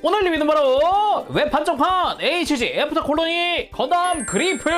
오늘 리뷰는 바로 웹 한정판 HG 애프터 콜로니 건담 그리프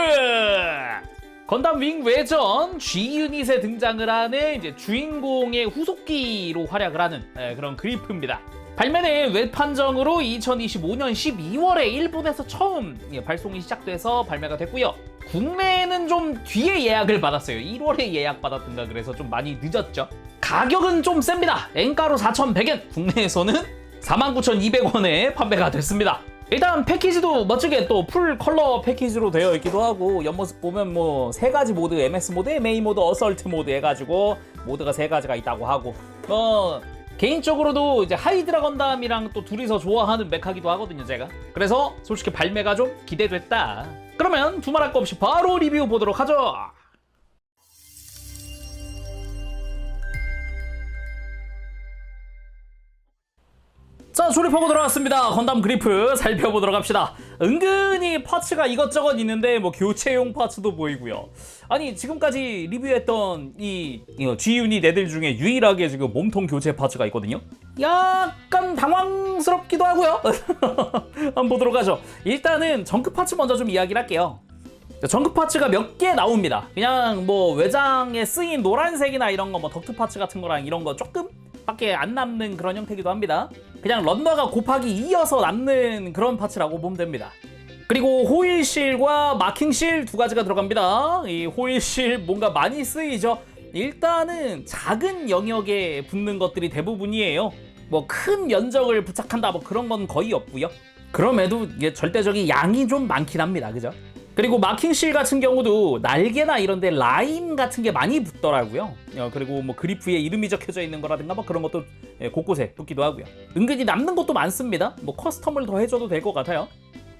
건담 윙 외전 G유닛에 등장을 하는 이제 주인공의 후속기로 활약을 하는 그런 그리프입니다. 발매는 웹 한정으로 2025년 12월에 일본에서 처음 발송이 시작돼서 발매가 됐고요. 국내에는 좀 뒤에 예약을 받았어요. 1월에 예약받았던가 그래서 좀 많이 늦었죠. 가격은 좀 셉니다. 엔가로 4,100엔, 국내에서는 49,200원에 판매가 됐습니다. 일단 패키지도 멋지게 또 풀 컬러 패키지로 되어 있기도 하고, 옆모습 보면 뭐 3가지 모드, MS 모드, 메인 모드, 어설트 모드 해가지고 모드가 3가지가 있다고 하고, 개인적으로도 이제 하이드라 건담이랑 또 둘이서 좋아하는 메카기도 하거든요, 제가. 그래서 솔직히 발매가 좀 기대됐다. 그러면 두말할 거 없이 바로 리뷰 보도록 하죠. 자, 조립하고 들어왔습니다. 건담 그리프 살펴보도록 합시다. 은근히 파츠가 이것저것 있는데 뭐 교체용 파츠도 보이고요. 아니, 지금까지 리뷰했던 이 G유닛 애들 중에 유일하게 지금 몸통 교체 파츠가 있거든요. 약간 당황스럽기도 하고요. 한번 보도록 하죠. 일단은 정크 파츠 먼저 좀 이야기를 할게요. 정크 파츠가 몇 개 나옵니다. 그냥 뭐 외장에 쓰인 노란색이나 이런 거, 뭐 덕트 파츠 같은 거랑 이런 거 조금 밖에 안 남는 그런 형태이기도 합니다. 그냥 런너가 곱하기 2여서 남는 그런 파츠라고 보면 됩니다. 그리고 호일실과 마킹실 두 가지가 들어갑니다. 이 호일실 뭔가 많이 쓰이죠. 일단은 작은 영역에 붙는 것들이 대부분이에요. 뭐 큰 면적을 부착한다 뭐 그런 건 거의 없고요. 그럼에도 이게 절대적인 양이 좀 많긴 합니다. 그죠? 그리고 마킹실 같은 경우도 날개나 이런 데 라인 같은 게 많이 붙더라고요. 그리고 뭐 그리프에 이름이 적혀져 있는 거라든가 뭐 그런 것도 곳곳에 붙기도 하고요. 은근히 남는 것도 많습니다. 뭐 커스텀을 더 해줘도 될 것 같아요.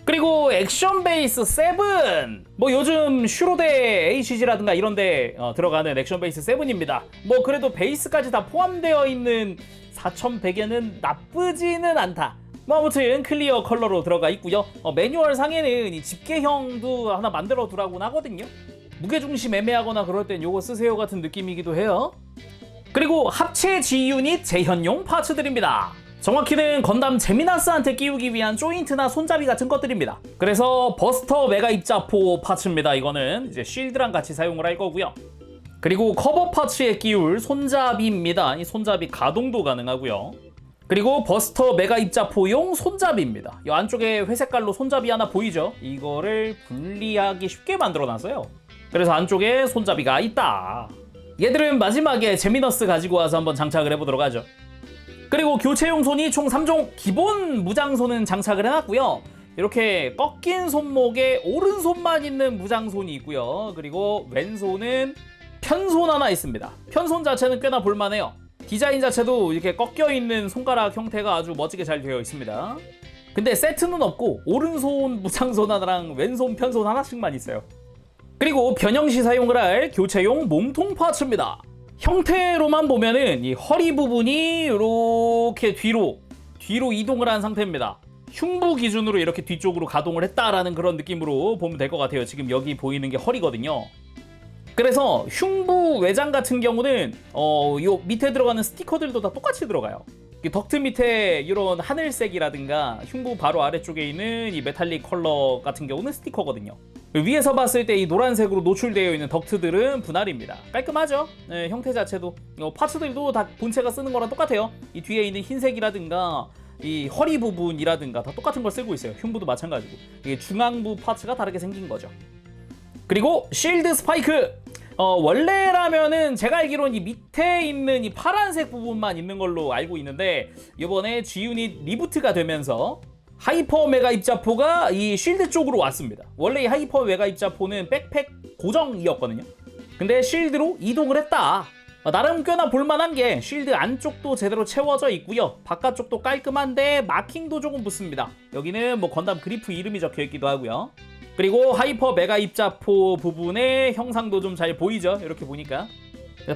그리고 액션 베이스 7! 뭐 요즘 슈로데 HG라든가 이런 데 들어가는 액션 베이스 7입니다. 뭐 그래도 베이스까지 다 포함되어 있는 4,100엔은 나쁘지는 않다. 뭐 아무튼 클리어 컬러로 들어가 있고요. 매뉴얼 상에는 이 집게형도 하나 만들어 두라고 하거든요. 무게중심 애매하거나 그럴 땐 요거 쓰세요 같은 느낌이기도 해요. 그리고 합체 G유닛 재현용 파츠들입니다. 정확히는 건담 제미나스한테 끼우기 위한 조인트나 손잡이 같은 것들입니다. 그래서 버스터 메가 입자포 파츠입니다. 이거는 이제 쉴드랑 같이 사용을 할 거고요. 그리고 커버 파츠에 끼울 손잡이입니다. 이 손잡이 가동도 가능하고요. 그리고 버스터 메가 입자포용 손잡이입니다. 이 안쪽에 회색깔로 손잡이 하나 보이죠? 이거를 분리하기 쉽게 만들어놨어요. 그래서 안쪽에 손잡이가 있다. 얘들은 마지막에 제미너스 가지고 와서 한번 장착을 해보도록 하죠. 그리고 교체용 손이 총 3종, 기본 무장손은 장착을 해놨고요. 이렇게 꺾인 손목에 오른손만 있는 무장손이 있고요. 그리고 왼손은 편손 하나 있습니다. 편손 자체는 꽤나 볼만해요. 디자인 자체도 이렇게 꺾여있는 손가락 형태가 아주 멋지게 잘 되어 있습니다. 근데 세트는 없고 오른손 무장손 하나랑 왼손 편손 하나씩만 있어요. 그리고 변형시 사용을 할 교체용 몸통 파츠입니다. 형태로만 보면은 이 허리 부분이 이렇게 뒤로 이동을 한 상태입니다. 흉부 기준으로 이렇게 뒤쪽으로 가동을 했다라는 그런 느낌으로 보면 될 것 같아요. 지금 여기 보이는 게 허리거든요. 그래서 흉부 외장 같은 경우는 요 밑에 들어가는 스티커들도 다 똑같이 들어가요. 덕트 밑에 이런 하늘색이라든가 흉부 바로 아래쪽에 있는 이 메탈릭 컬러 같은 경우는 스티커거든요. 위에서 봤을 때 이 노란색으로 노출되어 있는 덕트들은 분할입니다. 깔끔하죠? 네, 형태 자체도 파츠들도 다 본체가 쓰는 거랑 똑같아요. 이 뒤에 있는 흰색이라든가 이 허리 부분이라든가 다 똑같은 걸 쓰고 있어요. 흉부도 마찬가지고. 이게 중앙부 파츠가 다르게 생긴 거죠. 그리고 실드 스파이크! 원래라면은 제가 알기로는 이 밑에 있는 이 파란색 부분만 있는 걸로 알고 있는데, 이번에 G유닛 리부트가 되면서 하이퍼 메가 입자포가 이 쉴드 쪽으로 왔습니다. 원래 이 하이퍼 메가 입자포는 백팩 고정이었거든요. 근데 쉴드로 이동을 했다. 나름 꽤나 볼만한 게 쉴드 안쪽도 제대로 채워져 있고요. 바깥쪽도 깔끔한데 마킹도 조금 붙습니다. 여기는 뭐 건담 그리프 이름이 적혀 있기도 하고요. 그리고 하이퍼 메가 입자포 부분의 형상도 좀 잘 보이죠? 이렇게 보니까.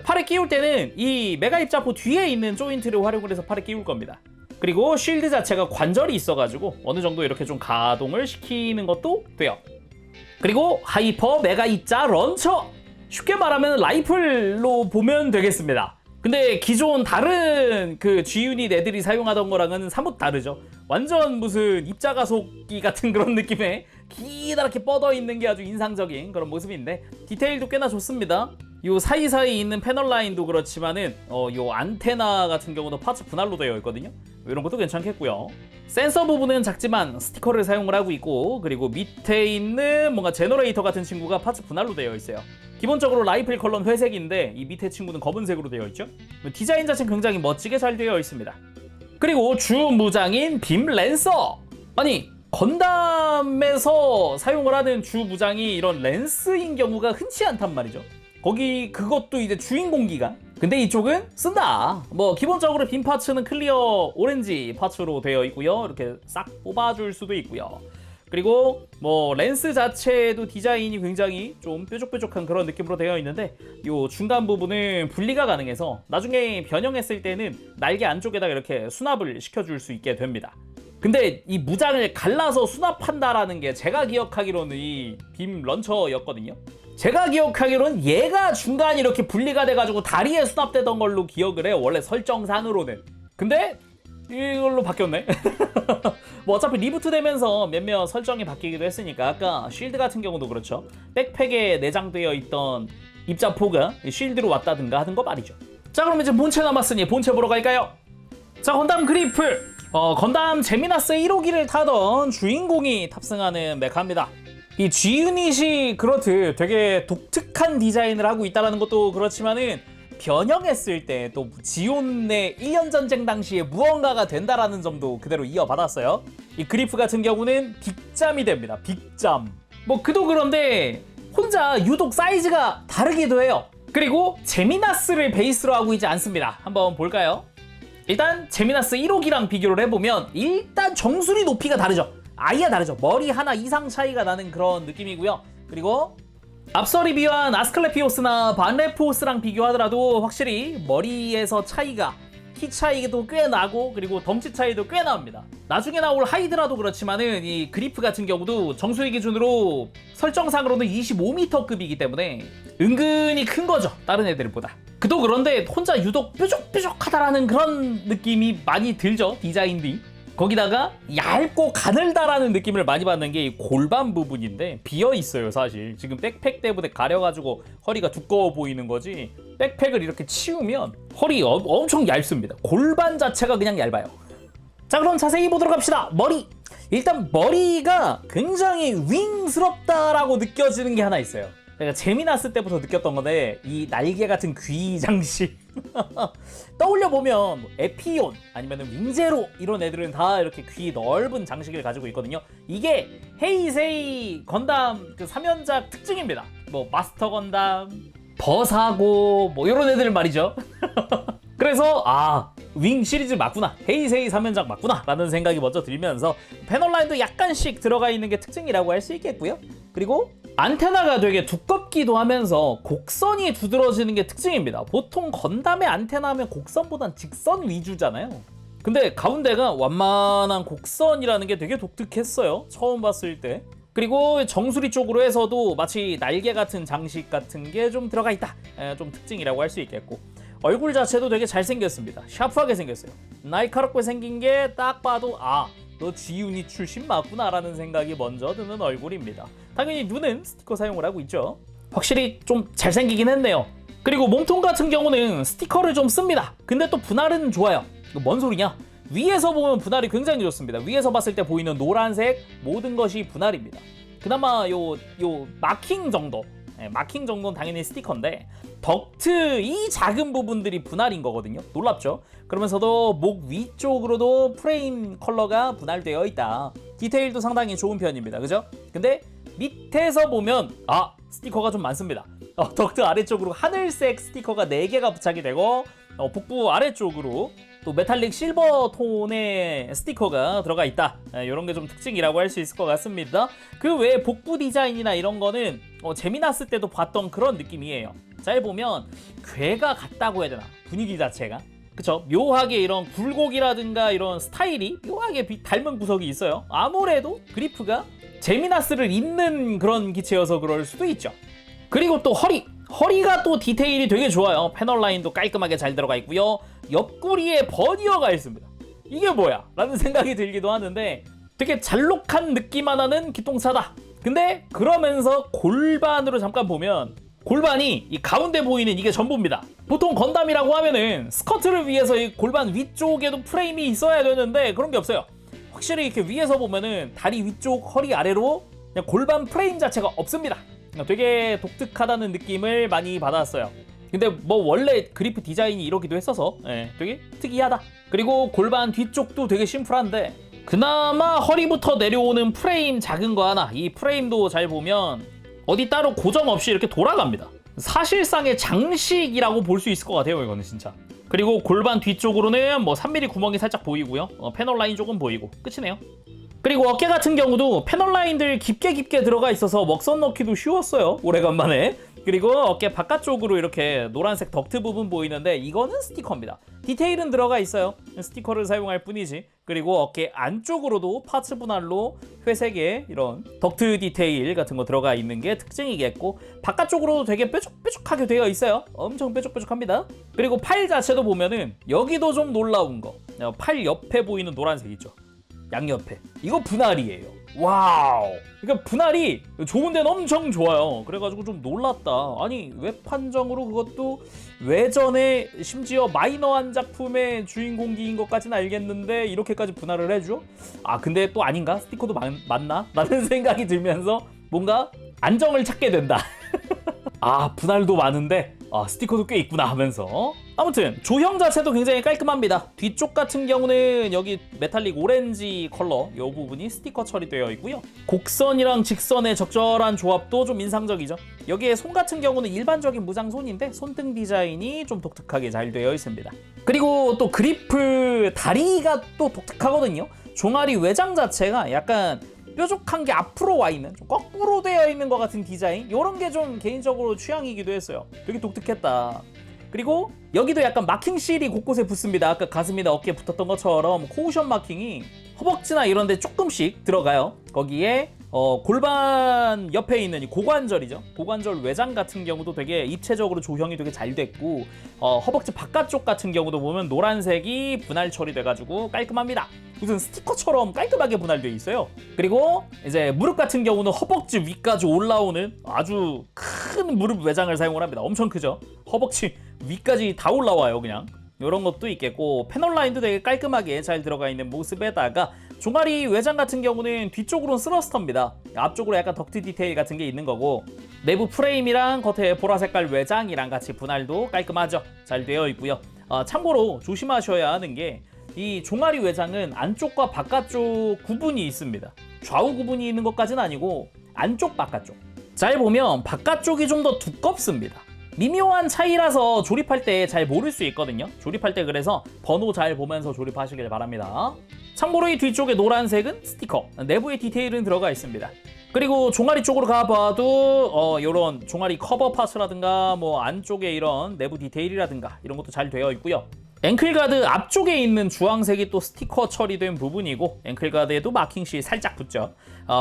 팔에 끼울 때는 이 메가 입자포 뒤에 있는 조인트를 활용을 해서 팔에 끼울 겁니다. 그리고 쉴드 자체가 관절이 있어가지고 어느 정도 이렇게 좀 가동을 시키는 것도 돼요. 그리고 하이퍼 메가 입자 런처! 쉽게 말하면 라이플로 보면 되겠습니다. 근데 기존 다른 그 G유닛 애들이 사용하던 거랑은 사뭇 다르죠. 완전 무슨 입자가속기 같은 그런 느낌의 기다랗게 뻗어 있는 게 아주 인상적인 그런 모습인데 디테일도 꽤나 좋습니다. 요 사이사이 있는 패널 라인도 그렇지만은 요 안테나 같은 경우도 파츠 분할로 되어 있거든요. 이런 것도 괜찮겠고요. 센서 부분은 작지만 스티커를 사용을 하고 있고, 그리고 밑에 있는 뭔가 제너레이터 같은 친구가 파츠 분할로 되어 있어요. 기본적으로 라이플 컬러는 회색인데 이 밑에 친구는 검은색으로 되어 있죠. 디자인 자체는 굉장히 멋지게 잘 되어 있습니다. 그리고 주 무장인 빔 랜서. 아니 건담에서 사용을 하는 주 무장이 이런 랜스인 경우가 흔치 않단 말이죠. 거기 그것도 이제 주인공 기간. 근데 이쪽은 쓴다. 뭐 기본적으로 빔 파츠는 클리어 오렌지 파츠로 되어 있고요. 이렇게 싹 뽑아줄 수도 있고요. 그리고 뭐 렌스 자체도 디자인이 굉장히 좀 뾰족뾰족한 그런 느낌으로 되어 있는데 요 중간 부분은 분리가 가능해서 나중에 변형했을 때는 날개 안쪽에다가 이렇게 수납을 시켜줄 수 있게 됩니다. 근데 이 무장을 갈라서 수납한다라는 게 제가 기억하기로는 이 빔 런처였거든요. 제가 기억하기로는 얘가 중간에 이렇게 분리가 돼가지고 다리에 수납되던 걸로 기억을 해요. 원래 설정상으로는. 근데 이걸로 바뀌었네. 뭐 어차피 리부트 되면서 몇몇 설정이 바뀌기도 했으니까 아까 쉴드 같은 경우도 그렇죠. 백팩에 내장되어 있던 입자포가 쉴드로 왔다든가 하는 거 말이죠. 자, 그럼 이제 본체 남았으니 본체 보러 갈까요? 자, 건담 그리프. 건담 제미나스 1호기를 타던 주인공이 탑승하는 메카입니다. 이 G유닛이 그렇듯 되게 독특한 디자인을 하고 있다는 것도 그렇지만은 변형했을 때 또 지온 내 1년 전쟁 당시에 무언가가 된다라는 점도 그대로 이어받았어요. 이 그리프 같은 경우는 빅잠이 됩니다. 빅잠. 뭐 그도 그런데 혼자 유독 사이즈가 다르기도 해요. 그리고 제미나스를 베이스로 하고 있지 않습니다. 한번 볼까요? 일단 제미나스 1호기랑 비교를 해보면 일단 정수리 높이가 다르죠. 아예 다르죠. 머리 하나 이상 차이가 나는 그런 느낌이고요. 그리고 앞서 리뷰한 아스클레피오스나 반레포스랑 비교하더라도 확실히 머리에서 차이가 키 차이도 꽤 나고 그리고 덩치 차이도 꽤 납니다. 나중에 나올 하이드라도 그렇지만은 이 그리프 같은 경우도 정수리 기준으로 설정상으로는 25m급이기 때문에 은근히 큰 거죠. 다른 애들보다. 그도 그런데 혼자 유독 뾰족뾰족하다라는 그런 느낌이 많이 들죠. 디자인이. 거기다가 얇고 가늘다라는 느낌을 많이 받는 게 이 골반 부분인데 비어있어요. 사실 지금 백팩 때문에 가려가지고 허리가 두꺼워 보이는 거지, 백팩을 이렇게 치우면 허리 엄청 얇습니다. 골반 자체가 그냥 얇아요. 자, 그럼 자세히 보도록 합시다. 머리. 일단 머리가 굉장히 윙스럽다라고 느껴지는 게 하나 있어요. 내가 제미나스 때부터 느꼈던 건데 이 날개 같은 귀 장식 떠올려보면 뭐 에피온 아니면 윙제로 이런 애들은 다 이렇게 귀 넓은 장식을 가지고 있거든요. 이게 헤이세이 건담 그 3연작 특징입니다. 뭐 마스터 건담, 버사고 뭐 이런 애들 말이죠. 그래서 윙 시리즈 맞구나, 헤이세이 3연작 맞구나 라는 생각이 먼저 들면서 패널 라인도 약간씩 들어가 있는 게 특징이라고 할 수 있겠고요. 그리고 안테나가 되게 두껍기도 하면서 곡선이 두드러지는 게 특징입니다. 보통 건담의 안테나 하면 곡선보단 직선 위주잖아요. 근데 가운데가 완만한 곡선이라는 게 되게 독특했어요. 처음 봤을 때. 그리고 정수리 쪽으로 해서도 마치 날개 같은 장식 같은 게 좀 들어가 있다. 좀 특징이라고 할 수 있겠고. 얼굴 자체도 되게 잘생겼습니다. 샤프하게 생겼어요. 날카롭게 생긴 게 딱 봐도 너 G유닛 출신 맞구나 라는 생각이 먼저 드는 얼굴입니다. 당연히 눈은 스티커 사용을 하고 있죠. 확실히 좀 잘생기긴 했네요. 그리고 몸통 같은 경우는 스티커를 좀 씁니다. 근데 또 분할은 좋아요. 이거 뭔 소리냐? 위에서 보면 분할이 굉장히 좋습니다. 위에서 봤을 때 보이는 노란색 모든 것이 분할입니다. 그나마 요 마킹 정도, 마킹 정도는 당연히 스티커인데 덕트 이 작은 부분들이 분할인 거거든요. 놀랍죠? 그러면서도 목 위쪽으로도 프레임 컬러가 분할되어 있다. 디테일도 상당히 좋은 편입니다. 그죠? 근데 밑에서 보면 스티커가 좀 많습니다. 덕트 아래쪽으로 하늘색 스티커가 4개가 부착이 되고 복부 아래쪽으로 또 메탈릭 실버 톤의 스티커가 들어가 있다. 이런 게 좀 특징이라고 할 수 있을 것 같습니다. 그 외에 복부 디자인이나 이런 거는 제미나스 때도 봤던 그런 느낌이에요. 잘 보면 괴가 같다고 해야 되나? 분위기 자체가. 그쵸? 묘하게 이런 굴곡이라든가 이런 스타일이 묘하게 닮은 구석이 있어요. 아무래도 그리프가 제미나스를 잇는 그런 기체여서 그럴 수도 있죠. 그리고 또 허리. 허리가 또 디테일이 되게 좋아요. 패널 라인도 깔끔하게 잘 들어가 있고요. 옆구리에 버니어가 있습니다. 이게 뭐야? 라는 생각이 들기도 하는데 되게 잘록한 느낌만 하는 기통차다. 근데 그러면서 골반으로 잠깐 보면 골반이 이 가운데 보이는 이게 전부입니다. 보통 건담이라고 하면은 스커트를 위해서 이 골반 위쪽에도 프레임이 있어야 되는데 그런 게 없어요. 확실히 이렇게 위에서 보면은 다리 위쪽, 허리 아래로 그냥 골반 프레임 자체가 없습니다. 되게 독특하다는 느낌을 많이 받았어요. 근데 뭐 원래 그리프 디자인이 이러기도 했어서 되게 특이하다. 그리고 골반 뒤쪽도 되게 심플한데 그나마 허리부터 내려오는 프레임 작은 거 하나, 이 프레임도 잘 보면 어디 따로 고정 없이 이렇게 돌아갑니다. 사실상의 장식이라고 볼 수 있을 것 같아요, 이거는 진짜. 그리고 골반 뒤쪽으로는 뭐 3mm 구멍이 살짝 보이고요. 패널 라인 조금 보이고 끝이네요. 그리고 어깨 같은 경우도 패널 라인들 깊게 들어가 있어서 먹선 넣기도 쉬웠어요, 오래간만에. 그리고 어깨 바깥쪽으로 이렇게 노란색 덕트 부분 보이는데 이거는 스티커입니다. 디테일은 들어가 있어요. 스티커를 사용할 뿐이지. 그리고 어깨 안쪽으로도 파츠 분할로 회색의 이런 덕트 디테일 같은 거 들어가 있는 게 특징이겠고, 바깥쪽으로도 되게 뾰족뾰족하게 되어 있어요. 엄청 뾰족뾰족합니다. 그리고 팔 자체도 보면은 여기도 좀 놀라운 거, 팔 옆에 보이는 노란색 있죠, 양옆에. 이거 분할이에요. 와우. 그러니까 분할이 좋은 데는 엄청 좋아요. 그래가지고 좀 놀랐다. 아니 웹 판정으로 그것도 외전에 심지어 마이너한 작품의 주인공기인 것까지는 알겠는데 이렇게까지 분할을 해줘? 아 근데 또 아닌가? 스티커도 맞나? 라는 생각이 들면서 뭔가 안정을 찾게 된다. 아 분할도 많은데 스티커도 꽤 있구나 하면서. 아무튼 조형 자체도 굉장히 깔끔합니다. 뒤쪽 같은 경우는 여기 메탈릭 오렌지 컬러 이 부분이 스티커 처리되어 있고요. 곡선이랑 직선의 적절한 조합도 좀 인상적이죠. 여기에 손 같은 경우는 일반적인 무장손인데 손등 디자인이 좀 독특하게 잘 되어 있습니다. 그리고 또 그리프 다리가 또 독특하거든요. 종아리 외장 자체가 약간 뾰족한 게 앞으로 와 있는, 좀 거꾸로 되어 있는 것 같은 디자인, 이런 게 좀 개인적으로 취향이기도 했어요. 되게 독특했다. 그리고 여기도 약간 마킹 실이 곳곳에 붙습니다. 아까 가슴이나 어깨에 붙었던 것처럼 코우션 마킹이 허벅지나 이런 데 조금씩 들어가요. 거기에 골반 옆에 있는 이 고관절이죠. 고관절 외장 같은 경우도 되게 입체적으로 조형이 되게 잘 됐고, 허벅지 바깥쪽 같은 경우도 보면 노란색이 분할 처리돼가지고 깔끔합니다. 무슨 스티커처럼 깔끔하게 분할되어 있어요. 그리고 이제 무릎 같은 경우는 허벅지 위까지 올라오는 아주 큰 무릎 외장을 사용을 합니다. 엄청 크죠. 허벅지 위까지 다 올라와요, 그냥. 이런 것도 있겠고, 패널 라인도 되게 깔끔하게 잘 들어가 있는 모습에다가 종아리 외장 같은 경우는 뒤쪽으로는 스러스터입니다. 앞쪽으로 약간 덕트 디테일 같은 게 있는 거고, 내부 프레임이랑 겉에 보라색깔 외장이랑 같이 분할도 깔끔하죠. 잘 되어 있고요. 참고로 조심하셔야 하는 게 이 종아리 외장은 안쪽과 바깥쪽 구분이 있습니다. 좌우 구분이 있는 것까지는 아니고 안쪽 바깥쪽. 잘 보면 바깥쪽이 좀 더 두껍습니다. 미묘한 차이라서 조립할 때 잘 모를 수 있거든요. 조립할 때 그래서 번호 잘 보면서 조립하시길 바랍니다. 참고로 이 뒤쪽에 노란색은 스티커, 내부에 디테일은 들어가 있습니다. 그리고 종아리 쪽으로 가봐도 이런 종아리 커버 파츠라든가 뭐 안쪽에 이런 내부 디테일이라든가 이런 것도 잘 되어 있고요. 앵클가드 앞쪽에 있는 주황색이 또 스티커 처리된 부분이고, 앵클가드에도 마킹시 살짝 붙죠.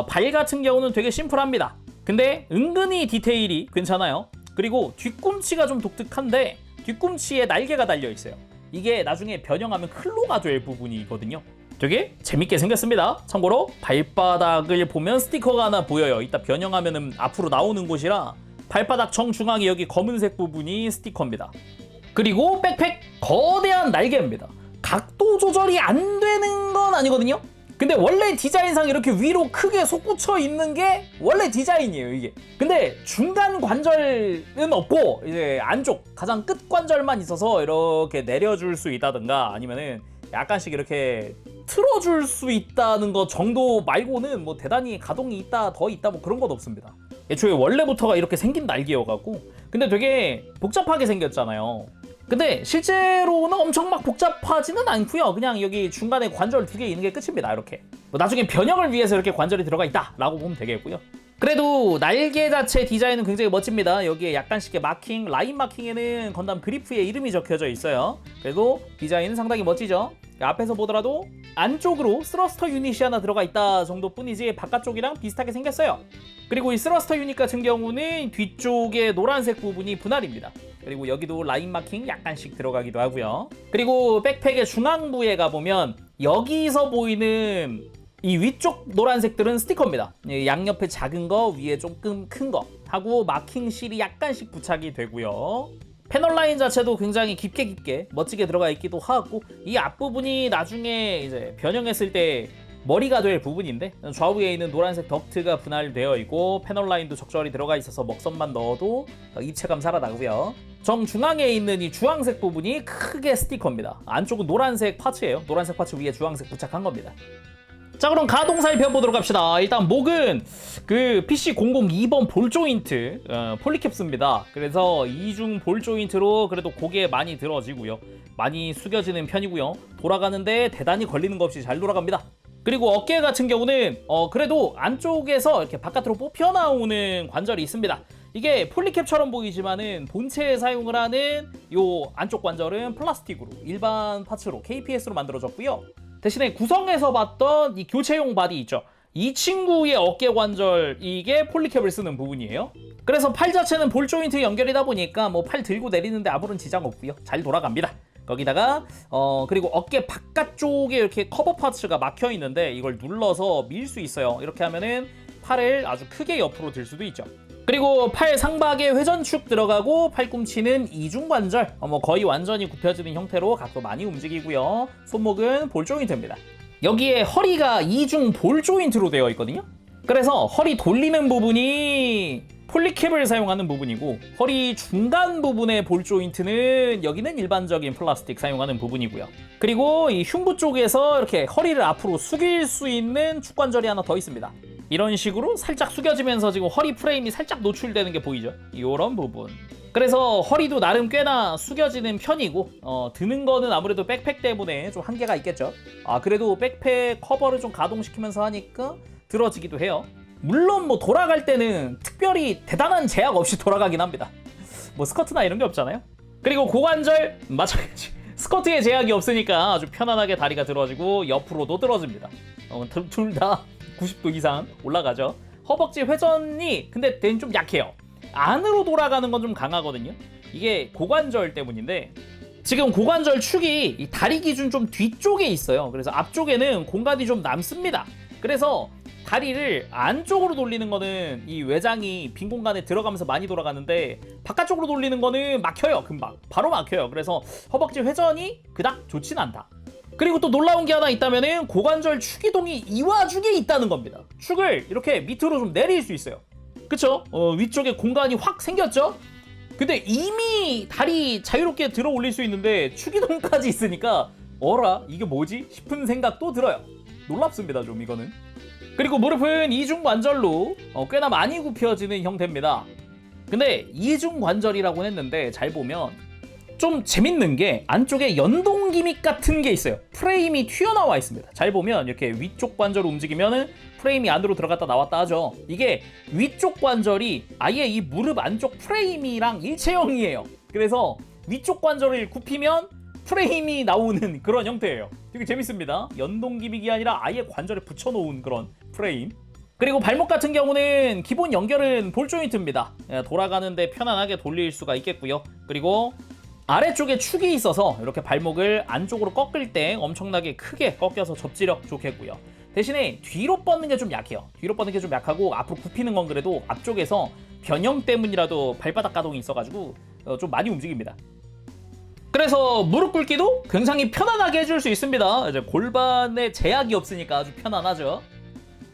발 같은 경우는 되게 심플합니다. 근데 은근히 디테일이 괜찮아요. 그리고 뒤꿈치가 좀 독특한데 뒤꿈치에 날개가 달려 있어요. 이게 나중에 변형하면 클로가 될 부분이거든요. 되게 재밌게 생겼습니다. 참고로 발바닥을 보면 스티커가 하나 보여요. 이따 변형하면은 앞으로 나오는 곳이라 발바닥 정중앙에 여기 검은색 부분이 스티커입니다. 그리고 백팩, 거대한 날개입니다. 각도 조절이 안 되는 건 아니거든요. 근데 원래 디자인상 이렇게 위로 크게 솟구쳐 있는 게 원래 디자인이에요, 이게. 근데 중간 관절은 없고 이제 안쪽 가장 끝 관절만 있어서 이렇게 내려줄 수 있다든가 아니면은 약간씩 이렇게 틀어줄 수 있다는 것 정도 말고는 뭐 대단히 가동이 있다, 더 있다 뭐 그런 건 없습니다. 애초에 원래부터가 이렇게 생긴 날개여갖고. 근데 되게 복잡하게 생겼잖아요. 근데 실제로는 엄청 막 복잡하지는 않고요. 그냥 여기 중간에 관절 2개 있는 게 끝입니다. 이렇게 뭐 나중에 변형을 위해서 이렇게 관절이 들어가 있다 라고 보면 되겠고요. 그래도 날개 자체 디자인은 굉장히 멋집니다. 여기에 약간씩의 마킹, 라인 마킹에는 건담 그리프의 이름이 적혀져 있어요. 그리고 디자인은 상당히 멋지죠. 앞에서 보더라도 안쪽으로 스러스터 유닛이 하나 들어가 있다 정도뿐이지 바깥쪽이랑 비슷하게 생겼어요. 그리고 이 스러스터 유닛 같은 경우는 뒤쪽에 노란색 부분이 분할입니다. 그리고 여기도 라인 마킹 약간씩 들어가기도 하고요. 그리고 백팩의 중앙부에 가보면 여기서 보이는 이 위쪽 노란색들은 스티커입니다. 양옆에 작은 거, 위에 조금 큰 거 하고 마킹 실이 약간씩 부착이 되고요. 패널 라인 자체도 굉장히 깊게 멋지게 들어가 있기도 하고, 이 앞부분이 나중에 이제 변형했을 때 머리가 될 부분인데 좌우에 있는 노란색 덕트가 분할되어 있고 패널 라인도 적절히 들어가 있어서 먹선만 넣어도 입체감 살아나고요. 정중앙에 있는 이 주황색 부분이 크게 스티커입니다. 안쪽은 노란색 파츠예요. 노란색 파츠 위에 주황색 부착한 겁니다. 자, 그럼 가동 살펴보도록 합시다. 일단 목은 그 PC002번 볼 조인트 폴리캡스입니다. 그래서 이중 볼 조인트로 그래도 고개 많이 들어지고요. 많이 숙여지는 편이고요. 돌아가는데 대단히 걸리는 거 없이 잘 돌아갑니다. 그리고 어깨 같은 경우는 그래도 안쪽에서 이렇게 바깥으로 뽑혀 나오는 관절이 있습니다. 이게 폴리캡처럼 보이지만은 본체에 사용을 하는 요 안쪽 관절은 플라스틱으로 일반 파츠로 KPS로 만들어졌고요. 대신에 구성에서 봤던 이 교체용 바디 있죠. 이 친구의 어깨 관절, 이게 폴리캡을 쓰는 부분이에요. 그래서 팔 자체는 볼 조인트 연결이다 보니까 뭐 팔 들고 내리는데 아무런 지장 없고요. 잘 돌아갑니다. 거기다가 그리고 어깨 바깥쪽에 이렇게 커버 파츠가 막혀 있는데 이걸 눌러서 밀 수 있어요. 이렇게 하면은 팔을 아주 크게 옆으로 들 수도 있죠. 그리고 팔 상박에 회전축 들어가고 팔꿈치는 이중관절, 거의 완전히 굽혀지는 형태로 각도 많이 움직이고요. 손목은 볼 조인트입니다. 여기에 허리가 이중 볼 조인트로 되어 있거든요. 그래서 허리 돌리는 부분이 폴리캡을 사용하는 부분이고, 허리 중간 부분의 볼 조인트는 여기는 일반적인 플라스틱 사용하는 부분이고요. 그리고 이 흉부 쪽에서 이렇게 허리를 앞으로 숙일 수 있는 축관절이 하나 더 있습니다. 이런 식으로 살짝 숙여지면서 지금 허리 프레임이 살짝 노출되는 게 보이죠? 이런 부분. 그래서 허리도 나름 꽤나 숙여지는 편이고, 드는 거는 아무래도 백팩 때문에 좀 한계가 있겠죠. 그래도 백팩 커버를 좀 가동시키면서 하니까 들어지기도 해요. 물론 뭐 돌아갈 때는 특별히 대단한 제약 없이 돌아가긴 합니다. 뭐 스커트나 이런 게 없잖아요. 그리고 고관절 마찬가지. 스커트에 제약이 없으니까 아주 편안하게 다리가 들어지고 옆으로도 들어집니다. 둘 다 90도 이상 올라가죠. 허벅지 회전이 근데 대신 좀 약해요. 안으로 돌아가는 건 좀 강하거든요. 이게 고관절 때문인데, 지금 고관절 축이 이 다리 기준 좀 뒤쪽에 있어요. 그래서 앞쪽에는 공간이 좀 남습니다. 그래서 다리를 안쪽으로 돌리는 거는 이 외장이 빈 공간에 들어가면서 많이 돌아가는데, 바깥쪽으로 돌리는 거는 막혀요. 금방 바로 막혀요. 그래서 허벅지 회전이 그닥 좋진 않다. 그리고 또 놀라운 게 하나 있다면은 고관절 축이동이 이 와중에 있다는 겁니다. 축을 이렇게 밑으로 좀 내릴 수 있어요. 그쵸? 위쪽에 공간이 확 생겼죠? 근데 이미 다리 자유롭게 들어 올릴 수 있는데 축이동까지 있으니까 어라? 이게 뭐지? 싶은 생각도 들어요. 놀랍습니다, 좀 이거는. 그리고 무릎은 이중관절로 꽤나 많이 굽혀지는 형태입니다. 근데 이중관절이라고 했는데 잘 보면 좀 재밌는 게 안쪽에 연동 기믹 같은 게 있어요. 프레임이 튀어나와 있습니다. 잘 보면 이렇게 위쪽 관절 움직이면 프레임이 안으로 들어갔다 나왔다 하죠. 이게 위쪽 관절이 아예 이 무릎 안쪽 프레임이랑 일체형이에요. 그래서 위쪽 관절을 굽히면 프레임이 나오는 그런 형태예요. 되게 재밌습니다. 연동 기믹이 아니라 아예 관절에 붙여놓은 그런 프레임. 그리고 발목 같은 경우는 기본 연결은 볼 조인트입니다. 돌아가는데 편안하게 돌릴 수가 있겠고요. 그리고 아래쪽에 축이 있어서 이렇게 발목을 안쪽으로 꺾을 때 엄청나게 크게 꺾여서 접지력 좋겠고요. 대신에 뒤로 뻗는 게 좀 약해요. 뒤로 뻗는 게 좀 약하고 앞으로 굽히는 건 그래도 앞쪽에서 변형 때문이라도 발바닥 가동이 있어가지고 좀 많이 움직입니다. 그래서 무릎 꿇기도 굉장히 편안하게 해줄 수 있습니다. 이제 골반에 제약이 없으니까 아주 편안하죠.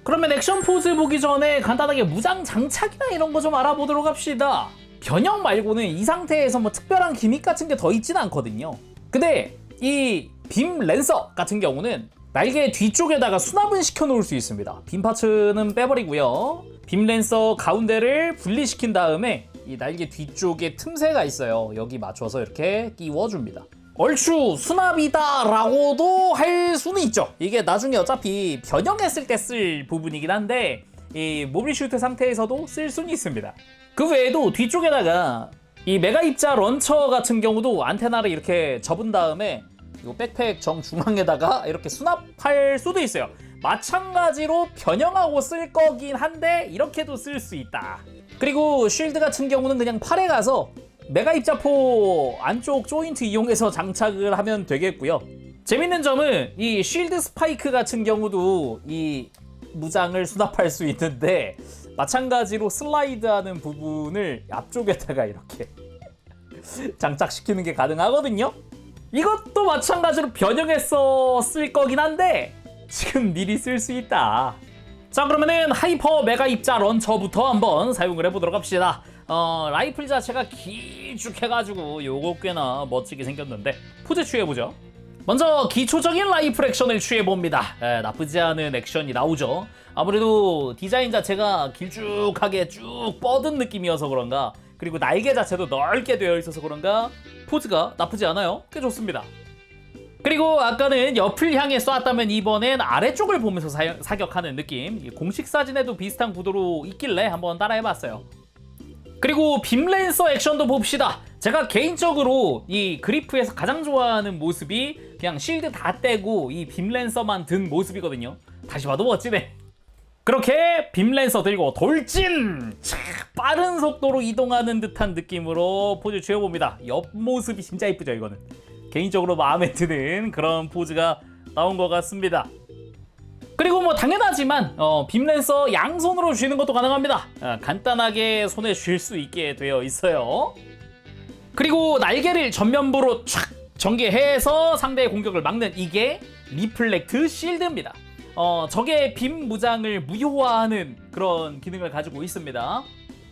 그러면 액션 포즈 보기 전에 간단하게 무장 장착이나 이런 거 좀 알아보도록 합시다. 변형 말고는 이 상태에서 뭐 특별한 기믹 같은 게 더 있진 않거든요. 근데 이 빔 랜서 같은 경우는 날개 뒤쪽에다가 수납은 시켜 놓을 수 있습니다. 빔 파츠는 빼버리고요. 빔 랜서 가운데를 분리시킨 다음에 이 날개 뒤쪽에 틈새가 있어요. 여기 맞춰서 이렇게 끼워줍니다. 얼추 수납이다 라고도 할 수는 있죠. 이게 나중에 어차피 변형했을 때 쓸 부분이긴 한데 이 모빌 슈트 상태에서도 쓸 수는 있습니다. 그 외에도 뒤쪽에다가 이 메가 입자 런처 같은 경우도 안테나를 이렇게 접은 다음에 이 백팩 정중앙에다가 이렇게 수납할 수도 있어요. 마찬가지로 변형하고 쓸 거긴 한데 이렇게도 쓸 수 있다. 그리고 쉴드 같은 경우는 그냥 팔에 가서 메가 입자포 안쪽 조인트 이용해서 장착을 하면 되겠고요. 재밌는 점은 이 쉴드 스파이크 같은 경우도 이 무장을 수납할 수 있는데 마찬가지로 슬라이드하는 부분을 앞쪽에다가 이렇게 장착시키는 게 가능하거든요. 이것도 마찬가지로 변형해서 쓸 거긴 한데 지금 미리 쓸 수 있다. 자, 그러면은 하이퍼 메가 입자 런처부터 한번 사용을 해보도록 합시다. 라이플 자체가 길쭉해가지고 요거 꽤나 멋지게 생겼는데 포즈 취해보죠. 먼저 기초적인 라이플 액션을 취해봅니다. 나쁘지 않은 액션이 나오죠. 아무래도 디자인 자체가 길쭉하게 쭉 뻗은 느낌이어서 그런가, 그리고 날개 자체도 넓게 되어 있어서 그런가 포즈가 나쁘지 않아요. 꽤 좋습니다. 그리고 아까는 옆을 향해 쐈다면 이번엔 아래쪽을 보면서 사격하는 느낌. 공식 사진에도 비슷한 구도로 있길래 한번 따라해봤어요. 그리고 빔랜서 액션도 봅시다. 제가 개인적으로 이 그리프에서 가장 좋아하는 모습이 그냥 실드 다 떼고 이 빔랜서만 든 모습이거든요. 다시 봐도 멋지네. 그렇게 빔랜서 들고 돌진! 빠른 속도로 이동하는 듯한 느낌으로 포즈 취해봅니다. 옆모습이 진짜 이쁘죠, 이거는. 개인적으로 마음에 드는 그런 포즈가 나온 것 같습니다. 그리고 뭐 당연하지만 빔랜서 양손으로 쥐는 것도 가능합니다. 간단하게 손에 쥘 수 있게 되어 있어요. 그리고 날개를 전면부로 촥 전개해서 상대의 공격을 막는 이게 리플렉트 실드입니다. 적의 빔 무장을 무효화하는 그런 기능을 가지고 있습니다.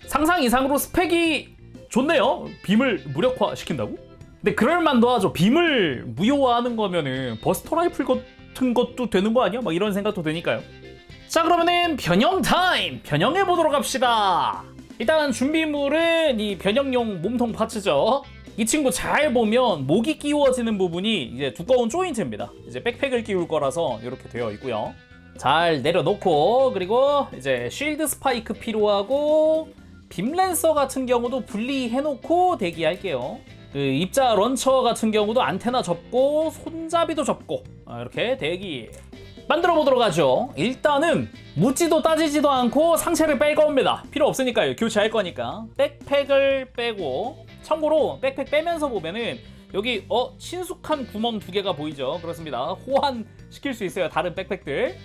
상상 이상으로 스펙이 좋네요. 빔을 무력화 시킨다고? 근데 그럴만도 하죠. 빔을 무효화하는 거면은 버스터 라이플 같은 것도 되는 거 아니야? 막 이런 생각도 드니까요. 자, 그러면은 변형 타임! 변형해 보도록 합시다. 일단 준비물은 이 변형용 몸통 파츠죠. 이 친구 잘 보면 목이 끼워지는 부분이 이제 두꺼운 조인트입니다. 이제 백팩을 끼울 거라서 이렇게 되어 있고요. 잘 내려놓고, 그리고 이제 쉴드 스파이크 필요하고 빔랜서 같은 경우도 분리해놓고 대기할게요. 그 입자 런처 같은 경우도 안테나 접고 손잡이도 접고 이렇게 대기 만들어 보도록 하죠. 일단은 묻지도 따지지도 않고 상체를 뺄 겁니다. 필요 없으니까요. 교체할 거니까. 백팩을 빼고, 참고로 백팩 빼면서 보면은 여기 친숙한 구멍 두 개가 보이죠. 그렇습니다. 호환시킬 수 있어요, 다른 백팩들.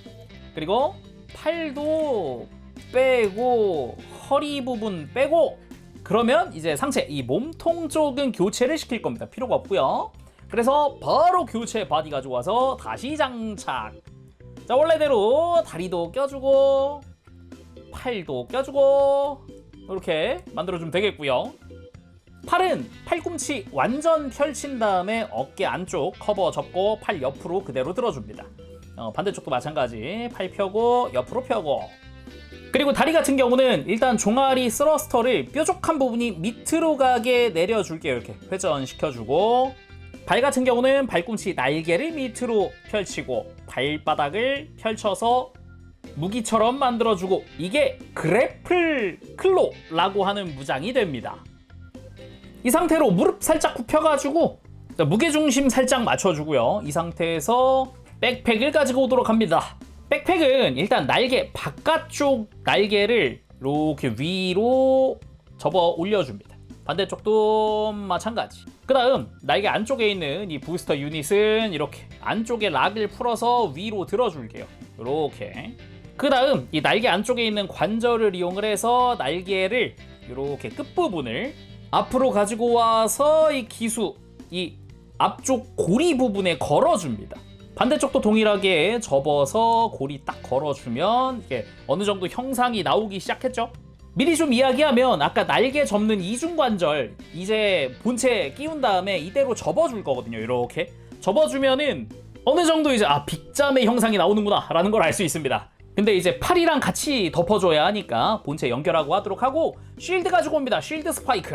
그리고 팔도 빼고 허리 부분 빼고, 그러면 이제 상체 이 몸통 쪽은 교체를 시킬 겁니다. 필요가 없고요. 그래서 바로 교체 바디 가져와서 다시 장착. 자, 원래대로 다리도 껴주고 팔도 껴주고 이렇게 만들어주면 되겠고요. 팔은 팔꿈치 완전 펼친 다음에 어깨 안쪽 커버 접고 팔 옆으로 그대로 들어줍니다. 반대쪽도 마찬가지. 팔 펴고 옆으로 펴고. 그리고 다리 같은 경우는 일단 종아리 스러스터를 뾰족한 부분이 밑으로 가게 내려줄게요. 이렇게 회전시켜주고, 발 같은 경우는 발꿈치 날개를 밑으로 펼치고 발바닥을 펼쳐서 무기처럼 만들어주고, 이게 그래플 클로라고 하는 무장이 됩니다. 이 상태로 무릎 살짝 굽혀가지고 무게중심 살짝 맞춰주고요. 이 상태에서 백팩을 가지고 오도록 합니다. 백팩은 일단 날개 바깥쪽 날개를 이렇게 위로 접어 올려줍니다. 반대쪽도 마찬가지. 그 다음 날개 안쪽에 있는 이 부스터 유닛은 이렇게 안쪽에 락을 풀어서 위로 들어줄게요. 이렇게. 그 다음 이 날개 안쪽에 있는 관절을 이용을 해서 날개를 이렇게 끝부분을 앞으로 가지고 와서 이 기수, 이 앞쪽 고리 부분에 걸어줍니다. 반대쪽도 동일하게 접어서 고리 딱 걸어주면 이게 어느 정도 형상이 나오기 시작했죠. 미리 좀 이야기하면 아까 날개 접는 이중관절 이제 본체 끼운 다음에 이대로 접어줄 거거든요. 이렇게 접어주면은 어느 정도 이제 빅잠의 형상이 나오는구나 라는 걸 알 수 있습니다. 근데 이제 팔이랑 같이 덮어줘야 하니까 본체 연결하고 하도록 하고, 쉴드 가지고 옵니다. 쉴드 스파이크.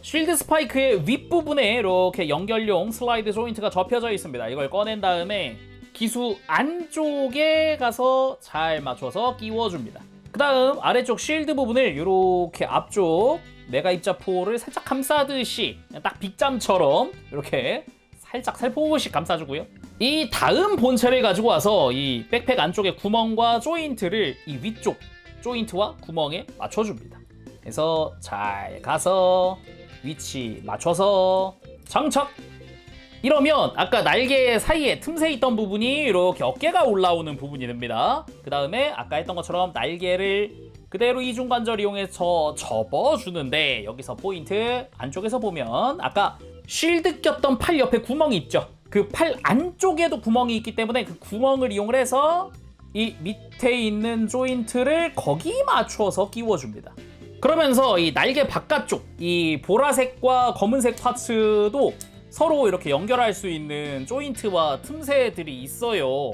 쉴드 스파이크의 윗부분에 이렇게 연결용 슬라이드 조인트가 접혀져 있습니다. 이걸 꺼낸 다음에 기수 안쪽에 가서 잘 맞춰서 끼워줍니다. 그 다음 아래쪽 쉴드 부분을 이렇게 앞쪽 메가 입자포를 살짝 감싸듯이 딱 빅잠처럼 이렇게 살짝 살포시 감싸주고요. 이 다음 본체를 가지고 와서 이 백팩 안쪽에 구멍과 조인트를 이 위쪽 조인트와 구멍에 맞춰줍니다. 그래서 잘 가서 위치 맞춰서 장착! 이러면 아까 날개 사이에 틈새 있던 부분이 이렇게 어깨가 올라오는 부분이 됩니다. 그 다음에 아까 했던 것처럼 날개를 그대로 이중관절 이용해서 접어주는데, 여기서 포인트 안쪽에서 보면 아까 쉴드 꼈던 팔 옆에 구멍이 있죠. 그 팔 안쪽에도 구멍이 있기 때문에 그 구멍을 이용을 해서 이 밑에 있는 조인트를 거기 맞춰서 끼워줍니다. 그러면서 이 날개 바깥쪽 이 보라색과 검은색 파츠도 서로 이렇게 연결할 수 있는 조인트와 틈새들이 있어요.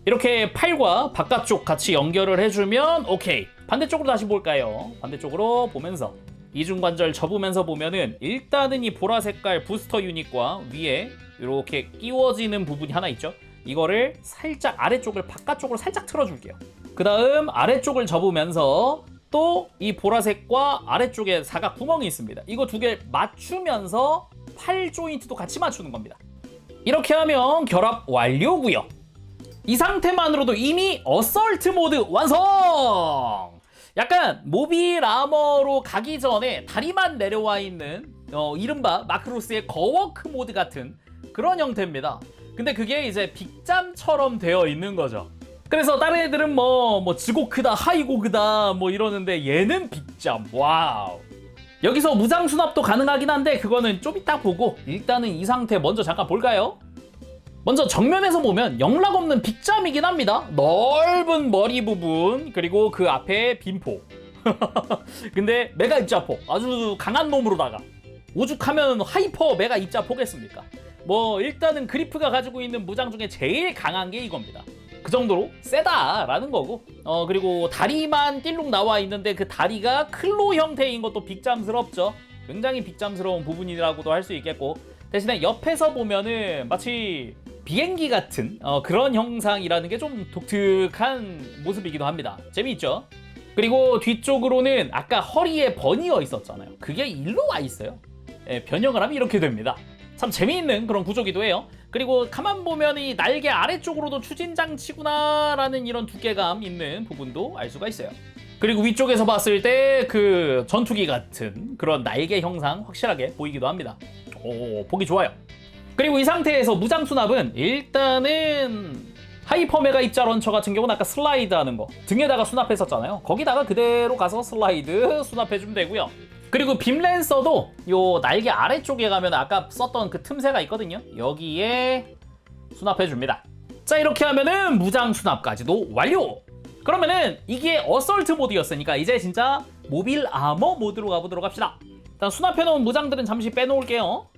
이렇게 팔과 바깥쪽 같이 연결을 해주면 오케이. 반대쪽으로 다시 볼까요? 반대쪽으로 보면서 이중관절 접으면서 보면은 일단은 이 보라색깔 부스터 유닛과 위에 이렇게 끼워지는 부분이 하나 있죠. 이거를 살짝 아래쪽을 바깥쪽으로 살짝 틀어줄게요. 그 다음 아래쪽을 접으면서 또 이 보라색과 아래쪽에 사각 구멍이 있습니다. 이거 두 개 맞추면서 팔 조인트도 같이 맞추는 겁니다. 이렇게 하면 결합 완료고요. 이 상태만으로도 이미 어설트 모드 완성! 약간 모빌 아머로 가기 전에 다리만 내려와 있는 이른바 마크로스의 거워크 모드 같은 그런 형태입니다. 근데 그게 이제 빅잠처럼 되어 있는 거죠. 그래서 다른 애들은 뭐 지고크다 하이고그다 뭐 이러는데 얘는 빅잠. 와우. 여기서 무장 수납도 가능하긴 한데 그거는 좀 이따 보고 일단은 이 상태 먼저 잠깐 볼까요? 먼저 정면에서 보면 영락 없는 빅잠이긴 합니다. 넓은 머리 부분 그리고 그 앞에 빈포. 근데 메가 입자포 아주 강한 놈으로다가 오죽하면 하이퍼 메가 입자포겠습니까? 뭐 일단은 그리프가 가지고 있는 무장 중에 제일 강한 게 이겁니다. 그 정도로 세다라는 거고, 그리고 다리만 띨룩 나와 있는데 그 다리가 클로 형태인 것도 빅잠스럽죠. 굉장히 빅잠스러운 부분이라고도 할 수 있겠고, 대신에 옆에서 보면은 마치 비행기 같은 그런 형상이라는 게 좀 독특한 모습이기도 합니다. 재미있죠? 그리고 뒤쪽으로는 아까 허리에 버니어 있었잖아요. 그게 일로 와 있어요. 변형을 하면 이렇게 됩니다. 참 재미있는 그런 구조기도 해요. 그리고 가만 보면 이 날개 아래쪽으로도 추진장치구나 라는 이런 두께감 있는 부분도 알 수가 있어요. 그리고 위쪽에서 봤을 때 그 전투기 같은 그런 날개 형상 확실하게 보이기도 합니다. 오, 보기 좋아요. 그리고 이 상태에서 무장 수납은 일단은 하이퍼메가 입자 런처 같은 경우는 아까 슬라이드 하는 거 등에다가 수납했었잖아요. 거기다가 그대로 가서 슬라이드 수납해주면 되고요. 그리고 빔 랜서도 요 날개 아래쪽에 가면 아까 썼던 그 틈새가 있거든요. 여기에 수납해줍니다. 자, 이렇게 하면은 무장 수납까지도 완료! 그러면은 이게 어설트 모드였으니까 이제 진짜 모빌 아머 모드로 가보도록 합시다. 일단 수납해놓은 무장들은 잠시 빼놓을게요.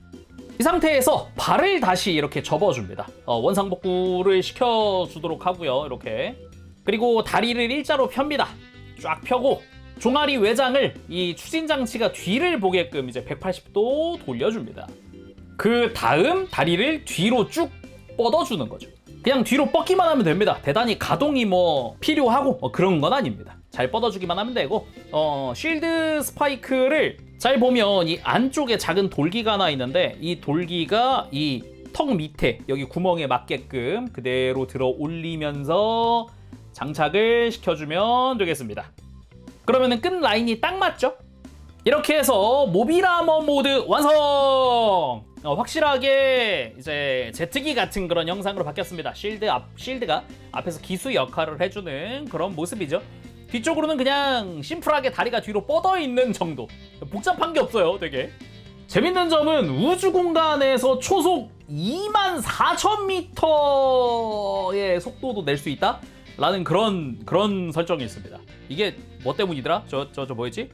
이 상태에서 발을 다시 이렇게 접어줍니다. 원상복구를 시켜주도록 하고요. 이렇게. 그리고 다리를 일자로 펴니다. 쫙 펴고 종아리 외장을 이 추진장치가 뒤를 보게끔 이제 180도 돌려줍니다. 그 다음 다리를 뒤로 쭉 뻗어주는 거죠. 그냥 뒤로 뻗기만 하면 됩니다. 대단히 가동이 뭐 필요하고 그런 건 아닙니다. 잘 뻗어주기만 하면 되고, 쉴드 스파이크를 잘 보면 이 안쪽에 작은 돌기가 하나 있는데 이 돌기가 이 턱 밑에 여기 구멍에 맞게끔 그대로 들어 올리면서 장착을 시켜주면 되겠습니다. 그러면은 끝 라인이 딱 맞죠? 이렇게 해서 모빌 아머 모드 완성! 확실하게 이제 제트기 같은 그런 형상으로 바뀌었습니다. 쉴드가 앞에서 기수 역할을 해주는 그런 모습이죠. 뒤쪽으로는 그냥 심플하게 다리가 뒤로 뻗어 있는 정도. 복잡한 게 없어요, 되게. 재밌는 점은 우주 공간에서 초속 24,000m의 속도도 낼 수 있다? 라는 그런 설정이 있습니다. 이게 뭐 때문이더라? 저 뭐였지?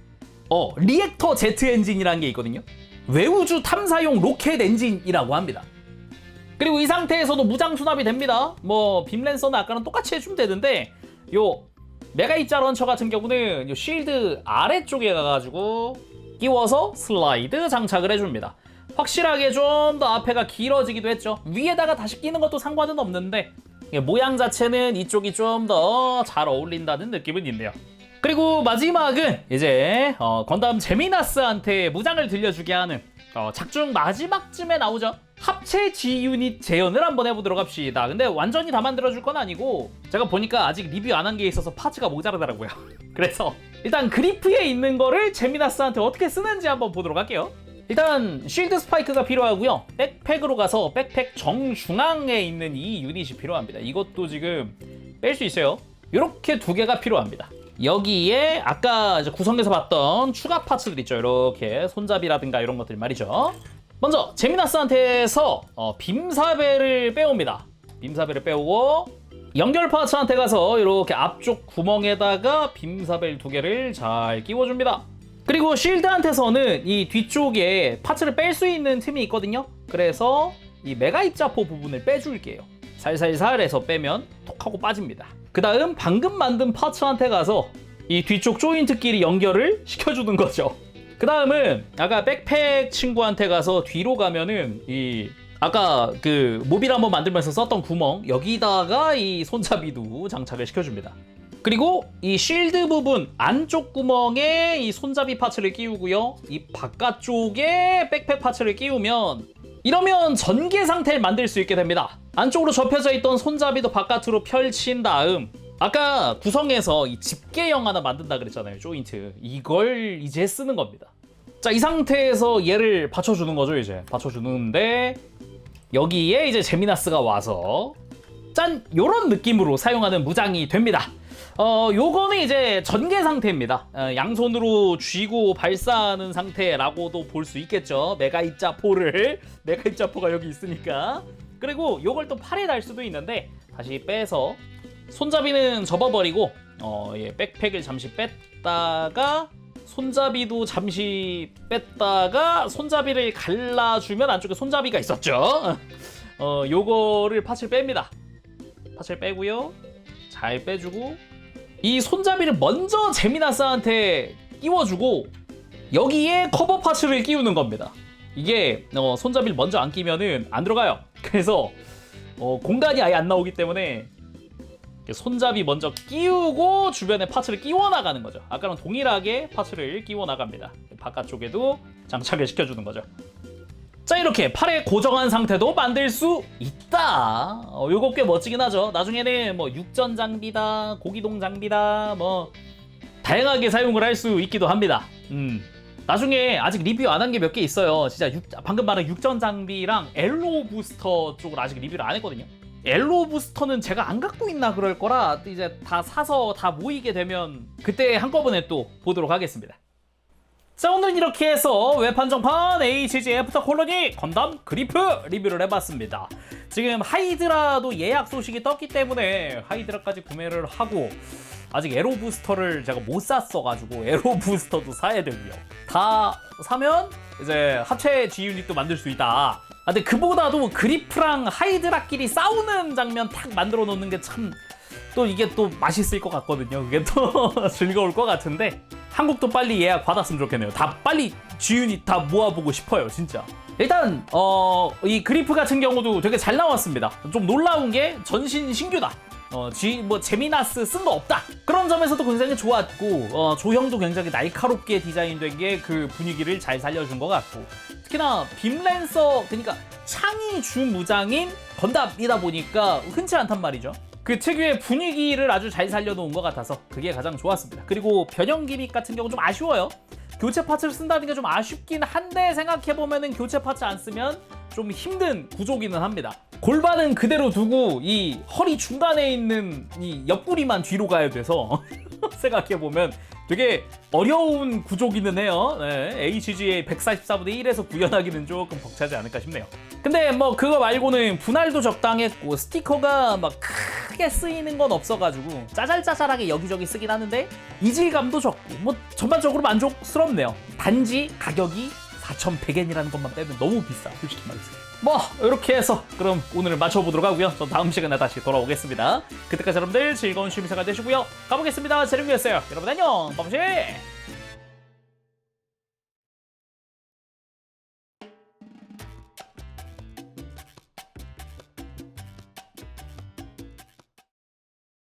리액터 제트 엔진이라는 게 있거든요. 외우주 탐사용 로켓 엔진이라고 합니다. 그리고 이 상태에서도 무장 수납이 됩니다. 뭐 빔랜서는 아까랑 똑같이 해주면 되는데 요 메가 입자 런처 같은 경우는 요 쉴드 아래쪽에 가가지고 끼워서 슬라이드 장착을 해줍니다. 확실하게 좀 더 앞에가 길어지기도 했죠. 위에다가 다시 끼는 것도 상관은 없는데 모양 자체는 이쪽이 좀 더 잘 어울린다는 느낌은 있네요. 그리고 마지막은 이제 건담 제미나스한테 무장을 들려주게 하는 작중 마지막쯤에 나오죠. 합체 G유닛 재현을 한번 해보도록 합시다. 근데 완전히 다 만들어줄 건 아니고 제가 보니까 아직 리뷰 안 한 게 있어서 파츠가 모자라더라고요. 그래서 일단 그리프에 있는 거를 제미나스한테 어떻게 쓰는지 한번 보도록 할게요. 일단 쉴드 스파이크가 필요하고요. 백팩으로 가서 백팩 정중앙에 있는 이 유닛이 필요합니다. 이것도 지금 뺄 수 있어요. 이렇게 두 개가 필요합니다. 여기에 아까 이제 구성에서 봤던 추가 파츠들 있죠. 이렇게 손잡이라든가 이런 것들 말이죠. 먼저 제미나스한테서 빔사벨을 빼옵니다. 빔사벨을 빼오고 연결 파츠한테 가서 이렇게 앞쪽 구멍에다가 빔사벨 두 개를 잘 끼워줍니다. 그리고 쉴드한테서는 이 뒤쪽에 파츠를 뺄 수 있는 틈이 있거든요. 그래서 이 메가 입자포 부분을 빼줄게요. 살살살 해서 빼면 톡 하고 빠집니다. 그 다음 방금 만든 파츠한테 가서 이 뒤쪽 조인트끼리 연결을 시켜주는 거죠. 그 다음은 아까 백팩 친구한테 가서 뒤로 가면은 이 아까 그 모빌 한번 만들면서 썼던 구멍 여기다가 이 손잡이도 장착을 시켜줍니다. 그리고 이 쉴드 부분 안쪽 구멍에 이 손잡이 파츠를 끼우고요. 이 바깥쪽에 백팩 파츠를 끼우면 이러면 전개 상태를 만들 수 있게 됩니다. 안쪽으로 접혀져 있던 손잡이도 바깥으로 펼친 다음 아까 구성에서 이 집게형 하나 만든다 그랬잖아요. 조인트. 이걸 이제 쓰는 겁니다. 자, 이 상태에서 얘를 받쳐주는 거죠. 이제 받쳐주는데 여기에 이제 제미나스가 와서 짠! 요런 느낌으로 사용하는 무장이 됩니다. 요거는 이제 전개 상태입니다. 양손으로 쥐고 발사하는 상태라고도 볼 수 있겠죠. 메가 입자포가 여기 있으니까. 그리고 요걸 또 팔에 달 수도 있는데 다시 빼서 손잡이는 접어버리고 예, 백팩을 잠시 뺐다가 손잡이도 잠시 뺐다가 손잡이를 갈라주면 안쪽에 손잡이가 있었죠. 요거를 파츠를 뺍니다. 파츠를 빼고요. 잘 빼주고 이 손잡이를 먼저 제미나스한테 끼워주고 여기에 커버 파츠를 끼우는 겁니다. 이게 손잡이를 먼저 안 끼면은 안 들어가요. 그래서 공간이 아예 안 나오기 때문에 손잡이 먼저 끼우고 주변에 파츠를 끼워 나가는 거죠. 아까랑 동일하게 파츠를 끼워 나갑니다. 바깥쪽에도 장착을 시켜주는 거죠. 자, 이렇게 팔에 고정한 상태도 만들 수 있다. 요거 꽤 멋지긴 하죠. 나중에는 뭐 육전 장비다, 고기동 장비다, 뭐 다양하게 사용을 할 수 있기도 합니다. 나중에 아직 리뷰 안 한 게 몇 개 있어요. 진짜 방금 말한 육전 장비랑 엘로 부스터 쪽을 아직 리뷰를 안 했거든요. 엘로 부스터는 제가 안 갖고 있나 그럴 거라 이제 다 사서 다 모이게 되면 그때 한꺼번에 또 보도록 하겠습니다. 자, 오늘은 이렇게 해서 웹한정판 HG 애프터 콜로니 건담 그리프 리뷰를 해봤습니다. 지금 하이드라도 예약 소식이 떴기 때문에 하이드라까지 구매를 하고 아직 에로 부스터를 제가 못 샀어가지고 에로 부스터도 사야 되고요. 다 사면 이제 합체 G유닛도 만들 수 있다. 근데 그보다도 그리프랑 하이드라끼리 싸우는 장면 탁 만들어 놓는 게 참 또 이게 또 맛있을 것 같거든요. 그게 또 즐거울 것 같은데 한국도 빨리 예약 받았으면 좋겠네요. 다 빨리 G유닛 다 모아보고 싶어요, 진짜. 일단 이 그리프 같은 경우도 되게 잘 나왔습니다. 좀 놀라운 게 전신 신규다. 제미나스 쓴 거 없다. 그런 점에서도 굉장히 좋았고 조형도 굉장히 날카롭게 디자인된 게 그 분위기를 잘 살려준 것 같고 특히나 빔랜서 그러니까 창이 주 무장인 건담이다 보니까 흔치 않단 말이죠. 그 특유의 분위기를 아주 잘 살려놓은 것 같아서 그게 가장 좋았습니다. 그리고 변형 기믹 같은 경우 좀 아쉬워요. 교체 파츠를 쓴다는 게 좀 아쉽긴 한데 생각해보면은 교체 파츠 안 쓰면 좀 힘든 구조기는 합니다. 골반은 그대로 두고 이 허리 중간에 있는 이 옆구리만 뒤로 가야 돼서 생각해보면 되게 어려운 구조기는 해요. 네, HG의 144분의 1에서 구현하기는 조금 벅차지 않을까 싶네요. 근데 뭐 그거 말고는 분할도 적당했고 스티커가 막 크게 쓰이는 건 없어가지고 짜잘짜잘하게 여기저기 쓰긴 하는데 이질감도 적고 뭐 전반적으로 만족스럽네요. 단지 가격이 4,100엔이라는 것만 빼면 너무 비싸, 솔직히 말해서. 뭐 이렇게 해서 그럼 오늘을 마쳐보도록 하고요. 전 다음 시간에 다시 돌아오겠습니다. 그때까지 여러분들 즐거운 취미생활 되시고요. 가보겠습니다. 제르미였어요. 여러분 안녕. 빠무시.